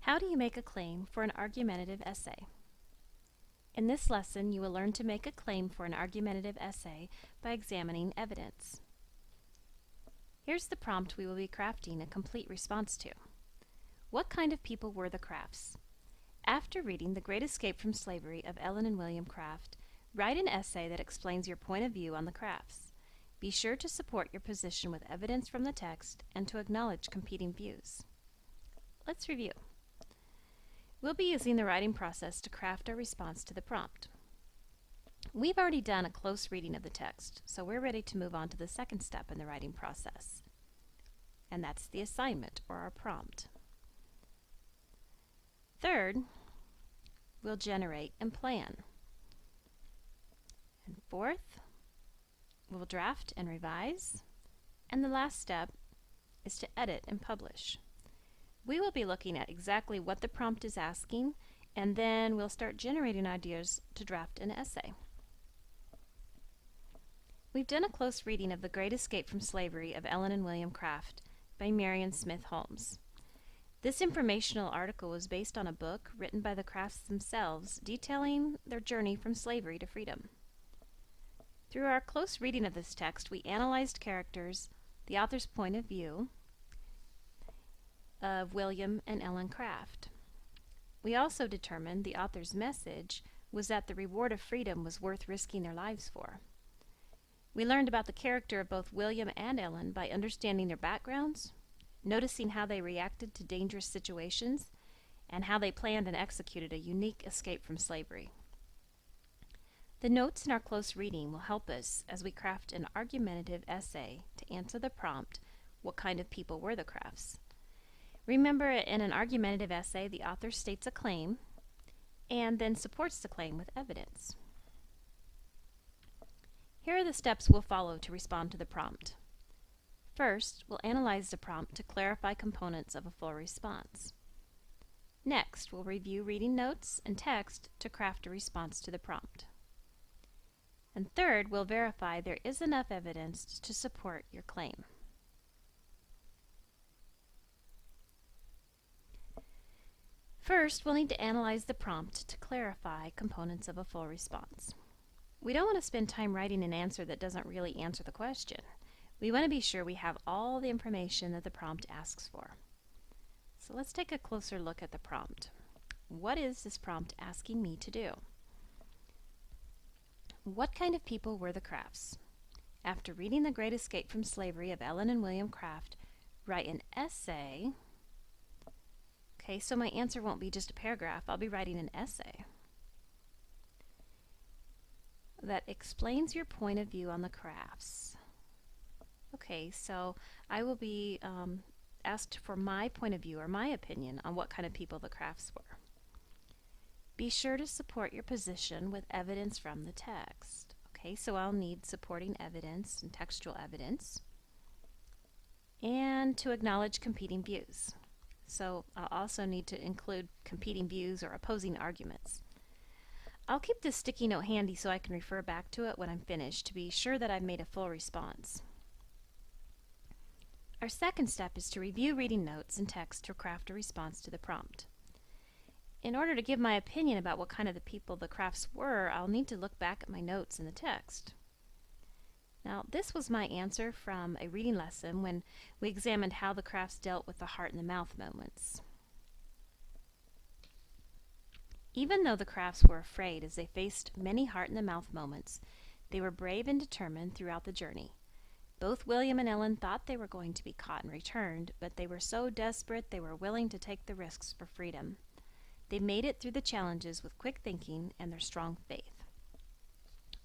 How do you make a claim for an argumentative essay? In this lesson, you will learn to make a claim for an argumentative essay by examining evidence. Here's the prompt we will be crafting a complete response to. What kind of people were the Crafts? After reading The Great Escape from Slavery of Ellen and William Craft, write an essay that explains your point of view on the Crafts. Be sure to support your position with evidence from the text and to acknowledge competing views. Let's review. We'll be using the writing process to craft our response to the prompt. We've already done a close reading of the text, so we're ready to move on to the second step in the writing process, and that's the assignment or our prompt. Third, we'll generate and plan. And fourth, we'll draft and revise. And the last step is to edit and publish. We will be looking at exactly what the prompt is asking, and then we'll start generating ideas to draft an essay. We've done a close reading of The Great Escape from Slavery of Ellen and William Craft by Marion Smith Holmes. This informational article was based on a book written by the Crafts themselves detailing their journey from slavery to freedom. Through our close reading of this text, we analyzed characters, the author's point of view of William and Ellen Craft. We also determined the author's message was that the reward of freedom was worth risking their lives for. We learned about the character of both William and Ellen by understanding their backgrounds, noticing how they reacted to dangerous situations, and how they planned and executed a unique escape from slavery. The notes in our close reading will help us as we craft an argumentative essay to answer the prompt, what kind of people were the Crafts? Remember, in an argumentative essay, the author states a claim and then supports the claim with evidence. Here are the steps we'll follow to respond to the prompt. First, we'll analyze the prompt to clarify components of a full response. Next, we'll review reading notes and text to craft a response to the prompt. And third, we'll verify there is enough evidence to support your claim. First, we'll need to analyze the prompt to clarify components of a full response. We don't want to spend time writing an answer that doesn't really answer the question. We want to be sure we have all the information that the prompt asks for. So let's take a closer look at the prompt. What is this prompt asking me to do? What kind of people were the Crafts? After reading The Great Escape from Slavery of Ellen and William Craft, write an essay. Okay, so my answer won't be just a paragraph. I'll be writing an essay that explains your point of view on the Crafts. Okay, so I will be asked for my point of view or my opinion on what kind of people the Crafts were. Be sure to support your position with evidence from the text. Okay, so I'll need supporting evidence and textual evidence, and to acknowledge competing views. So I'll also need to include competing views or opposing arguments. I'll keep this sticky note handy so I can refer back to it when I'm finished to be sure that I've made a full response. Our second step is to review reading notes and text to craft a response to the prompt. In order to give my opinion about what kind of the people the Crafts were, I'll need to look back at my notes in the text. Now, this was my answer from a reading lesson when we examined how the Crafts dealt with the heart in the mouth moments. Even though the Crafts were afraid as they faced many heart in the mouth moments, they were brave and determined throughout the journey. Both William and Ellen thought they were going to be caught and returned, but they were so desperate they were willing to take the risks for freedom. They made it through the challenges with quick thinking and their strong faith.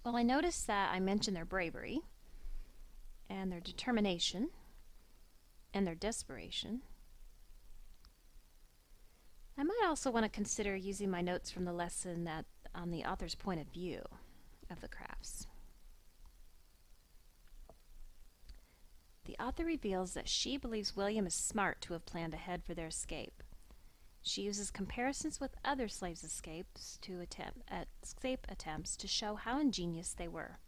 Well, I noticed that I mentioned their bravery and their determination and their desperation. I might also want to consider using my notes from the lesson that on the author's point of view of the Crafts. The author reveals that she believes William is smart to have planned ahead for their escape. She uses comparisons with other slaves' escape attempts to show how ingenious they were.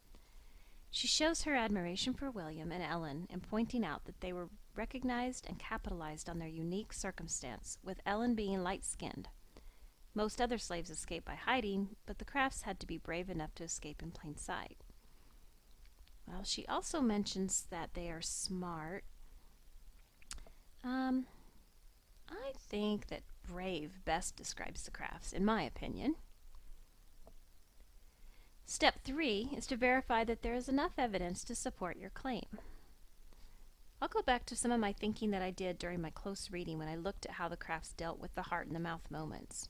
She shows her admiration for William and Ellen in pointing out that they were recognized and capitalized on their unique circumstance, with Ellen being light-skinned. Most other slaves escaped by hiding, but the Crafts had to be brave enough to escape in plain sight. Well, she also mentions that they are smart. I think that brave best describes the Crafts, in my opinion. Step 3 is to verify that there is enough evidence to support your claim. I'll go back to some of my thinking that I did during my close reading when I looked at how the Crafts dealt with the heart and the mouth moments.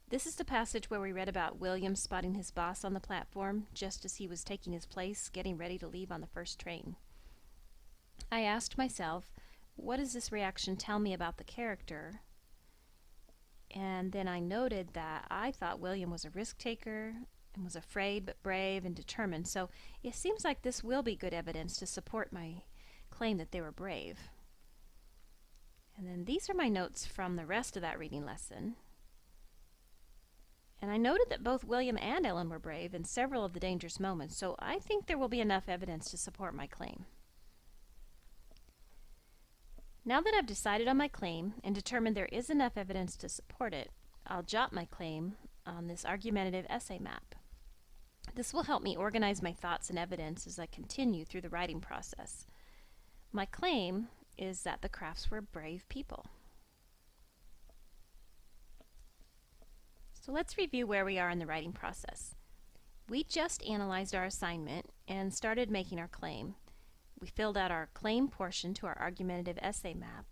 This is the passage where we read about William spotting his boss on the platform just as he was taking his place, getting ready to leave on the first train. I asked myself, what does this reaction tell me about the character? And then I noted that I thought William was a risk taker and was afraid but brave and determined, so it seems like this will be good evidence to support my claim that they were brave. And then these are my notes from the rest of that reading lesson. And I noted that both William and Ellen were brave in several of the dangerous moments, so I think there will be enough evidence to support my claim. Now that I've decided on my claim and determined there is enough evidence to support it, I'll jot my claim on this argumentative essay map. This will help me organize my thoughts and evidence as I continue through the writing process. My claim is that the Crafts were brave people. So let's review where we are in the writing process. We just analyzed our assignment and started making our claim. We filled out our claim portion to our argumentative essay map.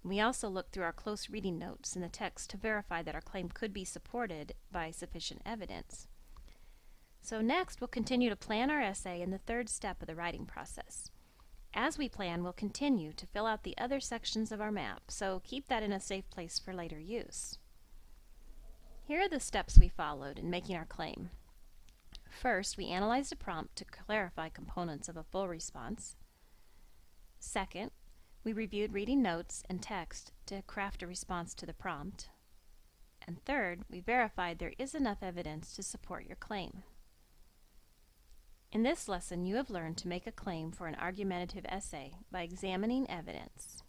We also looked through our close reading notes in the text to verify that our claim could be supported by sufficient evidence. So next, we'll continue to plan our essay in the third step of the writing process. As we plan, we'll continue to fill out the other sections of our map, so keep that in a safe place for later use. Here are the steps we followed in making our claim. First, we analyzed a prompt to clarify components of a full response. Second, we reviewed reading notes and text to craft a response to the prompt. And third, we verified there is enough evidence to support your claim. In this lesson, you have learned to make a claim for an argumentative essay by examining evidence.